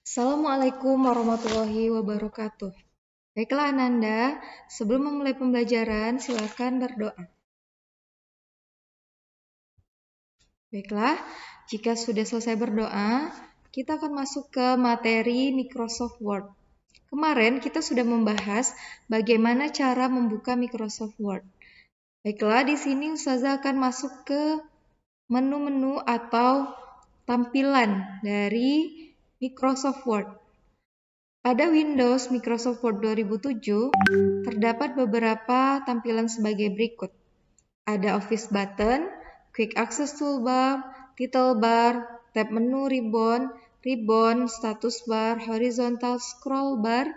Assalamualaikum warahmatullahi wabarakatuh. Baiklah Ananda, sebelum memulai pembelajaran silakan berdoa. Baiklah, jika sudah selesai berdoa, kita akan masuk ke materi Microsoft Word. Kemarin kita sudah membahas bagaimana cara membuka Microsoft Word. Baiklah, di sini Ustazah akan masuk ke menu-menu atau tampilan dari Microsoft Word. Pada Windows Microsoft Word 2007, terdapat beberapa tampilan sebagai berikut. Ada Office Button, Quick Access Toolbar, Title Bar, tab menu ribbon, status bar, horizontal scroll bar,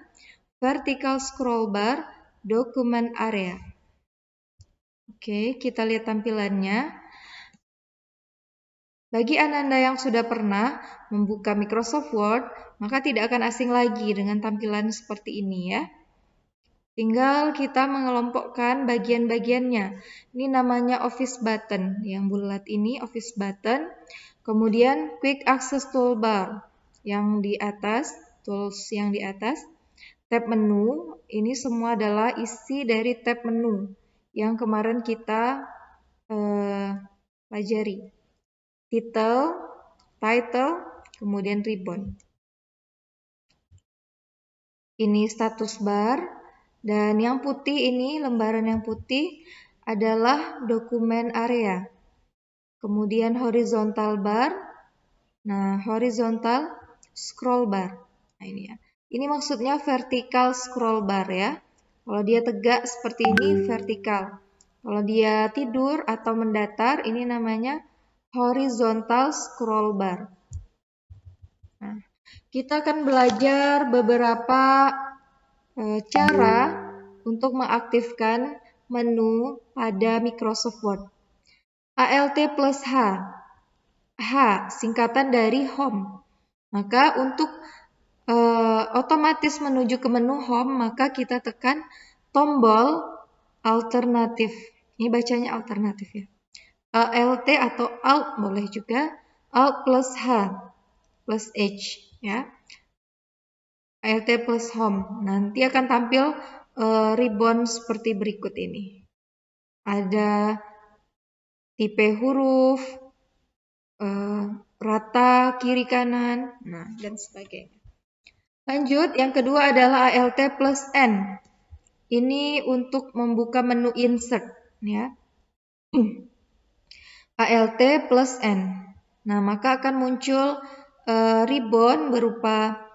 vertical scroll bar, document area. Oke, kita lihat tampilannya. Bagi Ananda yang sudah pernah membuka Microsoft Word, maka tidak akan asing lagi dengan tampilan seperti ini ya. Tinggal kita mengelompokkan bagian-bagiannya. Ini namanya Office Button. Yang bulat ini Office Button. Kemudian Quick Access Toolbar yang di atas, tools yang di atas. Tab menu, ini semua adalah isi dari tab menu yang kemarin kita pelajari. Title, kemudian ribbon. Ini status bar, dan yang putih ini, lembaran yang putih adalah dokumen area. Kemudian horizontal bar, nah horizontal scroll bar. Nah ini ya. Ini maksudnya vertical scroll bar ya. Kalau dia tegak seperti ini vertikal. Kalau dia tidur atau mendatar, ini namanya horizontal scroll bar. Nah, kita akan belajar beberapa cara untuk mengaktifkan menu pada Microsoft Word. Alt plus H. H singkatan dari Home. Maka untuk otomatis menuju ke menu Home, maka kita tekan tombol alternatif. Ini bacanya alternatif ya. Alt atau Alt boleh juga. Alt plus H plus H ya. Alt plus Home. Nanti akan tampil ribbon seperti berikut ini. Ada tipe huruf, rata kiri kanan, nah dan sebagainya. Lanjut, yang kedua adalah Alt plus N. Ini untuk membuka menu insert ya. Alt plus N. Nah, maka akan muncul ribbon berupa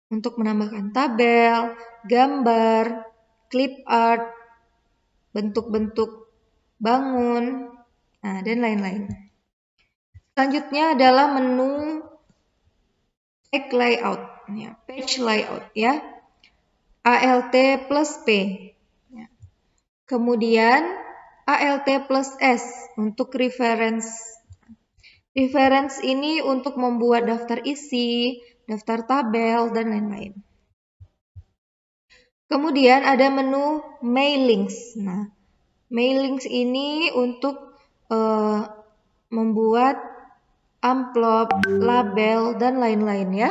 untuk menambahkan tabel, gambar, clip art, bentuk-bentuk bangun, nah, dan lain-lain. Selanjutnya adalah menu page layout, ya, page layout ya. Alt plus P. Ya. Kemudian Alt plus S untuk reference. Reference ini untuk membuat daftar isi, daftar tabel, dan lain-lain. Kemudian ada menu mailings. Nah, mailings ini untuk membuat amplop, label, dan lain-lain ya.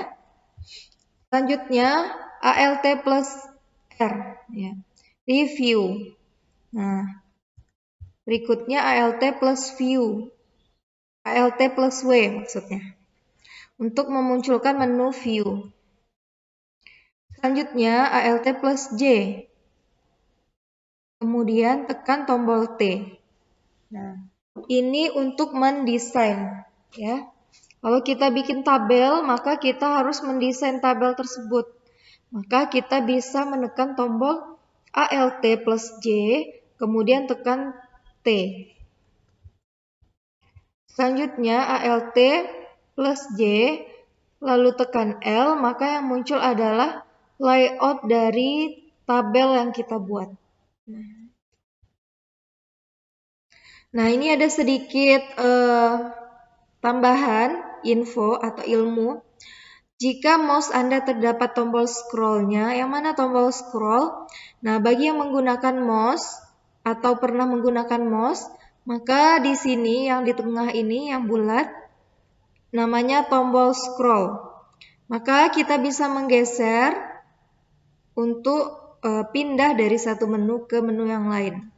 Selanjutnya Alt plus R ya. Review. Nah, berikutnya Alt plus View. Alt plus W maksudnya. Untuk memunculkan menu View. Selanjutnya Alt plus J. Kemudian tekan tombol T. Nah, ini untuk mendesain ya. Kalau kita bikin tabel, maka kita harus mendesain tabel tersebut. Maka kita bisa menekan tombol Alt plus J, kemudian tekan T. Selanjutnya Alt plus J, lalu tekan L, maka yang muncul adalah layout dari tabel yang kita buat. Nah, ini ada sedikit tambahan info atau ilmu. Jika mouse Anda terdapat tombol scrollnya, yang mana tombol scroll? Nah, bagi yang menggunakan mouse atau pernah menggunakan mouse, maka di sini yang di tengah ini yang bulat namanya tombol scroll. Maka kita bisa menggeser untuk pindah dari satu menu ke menu yang lain.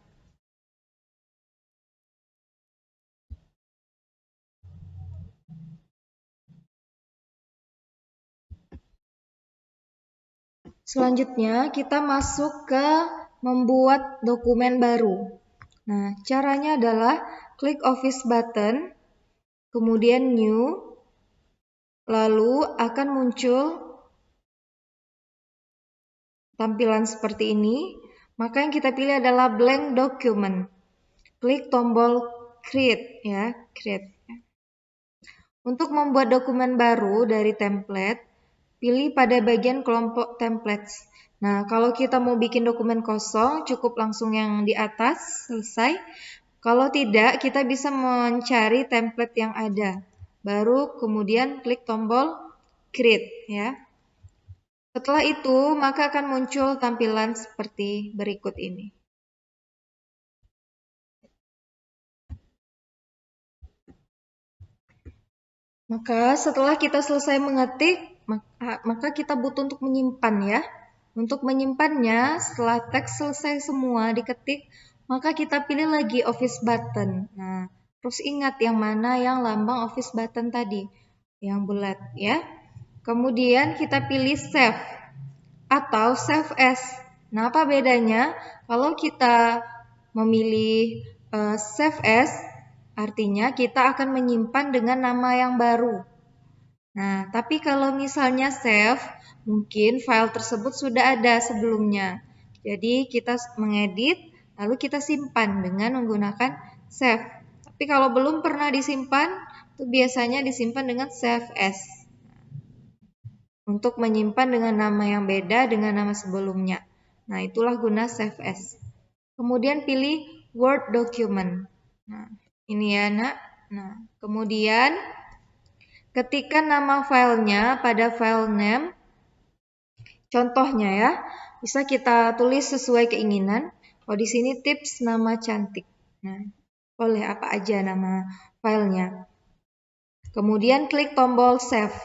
Selanjutnya kita masuk ke membuat dokumen baru. Nah, caranya adalah klik Office button, kemudian New, lalu akan muncul tampilan seperti ini. Maka yang kita pilih adalah blank document. Klik tombol create ya, create. Untuk membuat dokumen baru dari template, pilih pada bagian kelompok templates. Nah, kalau kita mau bikin dokumen kosong, cukup langsung yang di atas, selesai. Kalau tidak, kita bisa mencari template yang ada. Baru kemudian klik tombol create ya. Setelah itu, maka akan muncul tampilan seperti berikut ini. Maka setelah kita selesai mengetik, maka kita butuh untuk menyimpan ya. Untuk menyimpannya, setelah teks selesai semua diketik, maka kita pilih lagi Office button. Nah, terus ingat yang mana yang lambang Office button tadi, yang bulat ya. Kemudian kita pilih Save atau Save As. Nah, apa bedanya? Kalau kita memilih Save As, artinya kita akan menyimpan dengan nama yang baru. Nah, tapi kalau misalnya save, mungkin file tersebut sudah ada sebelumnya. Jadi kita mengedit, lalu kita simpan dengan menggunakan save. Tapi kalau belum pernah disimpan, itu biasanya disimpan dengan save as. Untuk menyimpan dengan nama yang beda dengan nama sebelumnya. Nah, itulah guna save as. Kemudian pilih Word document. Nah, ini ya, Nak. Nah, kemudian ketikkan nama filenya pada file name. Contohnya ya, bisa kita tulis sesuai keinginan. Oh, di sini tips nama cantik. Nah, boleh apa aja nama filenya. Kemudian klik tombol save.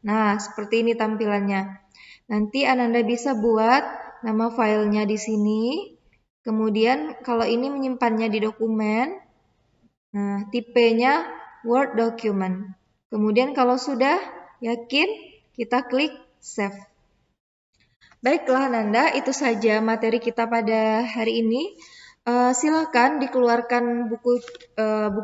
Nah, seperti ini tampilannya. Nanti Ananda bisa buat nama filenya di sini. Kemudian kalau ini menyimpannya di dokumen. Nah, tipenya Word document. Kemudian kalau sudah yakin, kita klik save. Baiklah Nanda, itu saja materi kita pada hari ini. Silakan dikeluarkan buku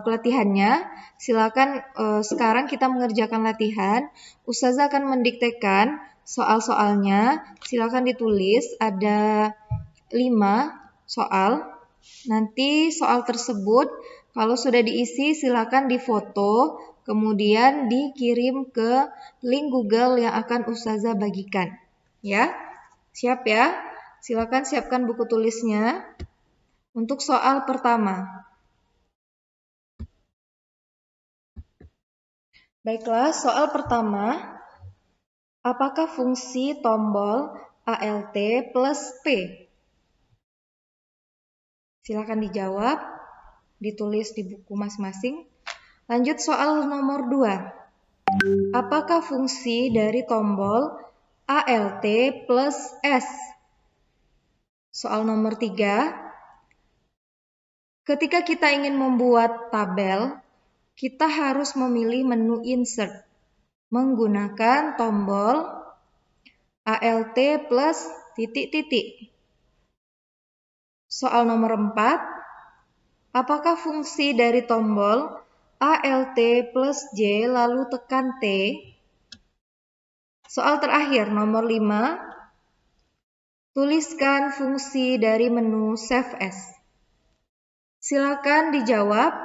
latihannya. Silakan sekarang kita mengerjakan latihan. Ustazah akan mendiktekan soal-soalnya. Silakan ditulis. Ada 5 soal. Nanti soal tersebut kalau sudah diisi silakan difoto, kemudian dikirim ke link Google yang akan Ustazah bagikan. Ya, siap ya? Silakan siapkan buku tulisnya. Untuk soal pertama. Baiklah, soal pertama. Apakah fungsi tombol ALT plus P? Silakan dijawab. Ditulis di buku masing-masing. Lanjut soal nomor 2. Apakah fungsi dari tombol ALT plus S? Soal nomor 3. Ketika kita ingin membuat tabel, kita harus memilih menu insert menggunakan tombol ALT plus titik-titik. Soal nomor 4. Apakah fungsi dari tombol ALT plus J lalu tekan T? Soal terakhir nomor 5. Tuliskan fungsi dari menu Save As. Silakan dijawab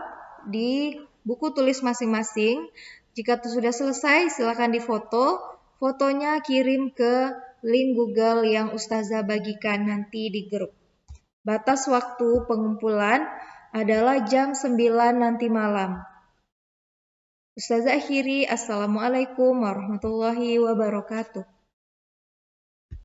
di buku tulis masing-masing. Jika sudah selesai, silakan difoto. Fotonya kirim ke link Google yang Ustazah bagikan nanti di grup. Batas waktu pengumpulan adalah jam 9 nanti malam. Ustazah akhiri, Assalamualaikum warahmatullahi wabarakatuh.